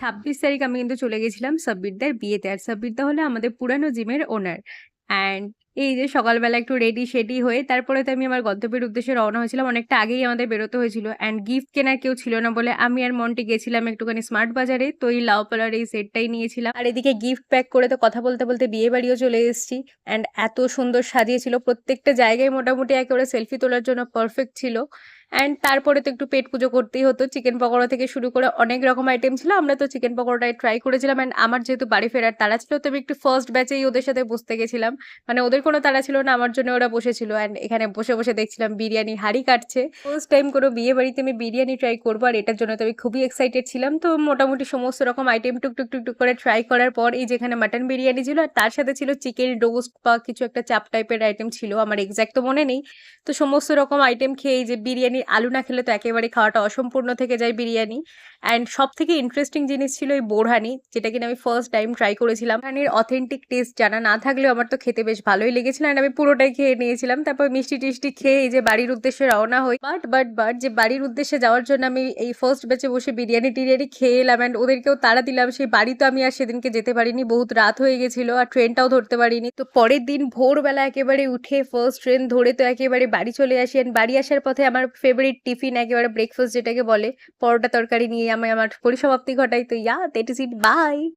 26 তারিখ আমি কিন্তু চলে গেছিলাম সাব্বিরদার বিয়েতে। আর সাব্বিরদা হলো আমাদের পুরানো জিমের ওনার। অ্যান্ড এই যে সকালবেলা একটু রেডি সেডি হয়ে তারপরে তো আমি আমার গন্তব্যের উদ্দেশ্যে রওনা হয়েছিলাম। অনেকটা আগেই আমাদের বেরোতে হয়েছিল। অ্যান্ড গিফট কেনার কেউ ছিল না বলে আমি আর মন্টি গেছিলাম একটুখানি স্মার্ট বাজারে। তো এই লাউ পালার এই সেটটাই নিয়েছিলাম। আর এদিকে গিফট প্যাক করে তো কথা বলতে বলতে বিয়ে বাড়িও চলে এসেছি। অ্যান্ড এত সুন্দর সাজিয়েছিল, প্রত্যেকটা জায়গায় মোটামুটি একেবারে সেলফি তোলার জন্য পারফেক্ট ছিল। অ্যান্ড তারপরে তো একটু পেট পুজো করতেই হতো। চিকেন পকোড়া থেকে শুরু করে অনেক রকম আইটেম ছিল। আমরা তো চিকেন পকোড়াটাই ট্রাই করেছিলাম। অ্যান্ড আমার যেহেতু বাড়ি ফেরার তাড়া ছিল, তো আমি একটু ফার্স্ট ব্যাচেই ওদের সাথে বসতে গেছিলাম। মানে ওদের কোনো তাড়া ছিল না, আমার জন্য ওরা বসেছিল। অ্যান্ড এখানে বসে বসে দেখছিলাম বিরিয়ানি হাঁড়ি কাটছে। ফার্স্ট টাইম কোনো বিয়ে বাড়িতে আমি বিরিয়ানি ট্রাই করবো, আর এটার জন্য তো আমি খুবই এক্সাইটেড ছিলাম। তো মোটামুটি সমস্ত রকম আইটেম টুকটুক টুকটুক করে ট্রাই করার পর এই যেখানে মাটন বিরিয়ানি ছিল, আর তার সাথে ছিল চিকেন রোস্ট বা কিছু একটা চাপ টাইপের আইটেম ছিল, আমার এক্স্যাক্ট তো মনে নেই। তো সমস্ত রকম আইটেম খেয়ে, এই যে বিরিয়ানি আলু না খেলে তো একেবারে খাওয়াটা অসম্পূর্ণ থেকে যায় বিরিয়ানি। অ্যান্ড সব থেকে ইন্টারেস্টিং জিনিস ছিল এই বোরহানি, যেটা কিনা আমি ফার্স্ট টাইম ট্রাই করেছিলাম। বোরহানির অথেন্টিক টেস্ট জানা না থাকলেও আমার তো খেতে বেশ ভালোই লেগেছিল। অ্যান্ড আমি পুরোটাই খেয়ে নিয়েছিলাম। তারপর মিষ্টি টিষ্টি খেয়ে এই যে বাড়ির উদ্দেশ্যে রওনা হই। বাট যে বাড়ির উদ্দেশ্যে যাওয়ার জন্য আমি এই ফার্স্ট ব্যাচে বসে বিরিয়ানি টিরিয়ানি খেয়ে এলাম অ্যান্ড ওদেরকেও তাড়া দিলাম, সেই বাড়ি তো আমি আর সেদিনকে যেতে পারিনি, বহুত রাত হয়ে গেছিল আর ট্রেনটাও ধরতে পারিনি। তো পরের দিন ভোরবেলা একেবারে উঠে ফার্স্ট ট্রেন ধরে তো একেবারে বাড়ি চলে আসি। অ্যান্ড বাড়ি আসার পথে আমার ফেভারিট টিফিন, একেবারে ব্রেকফাস্ট যেটাকে বলে, পরোটা তরকারি নিয়ে আমি আমার পরিসমাপ্তি ঘটাই। তো দ্যাট ইজ ইট, বাই।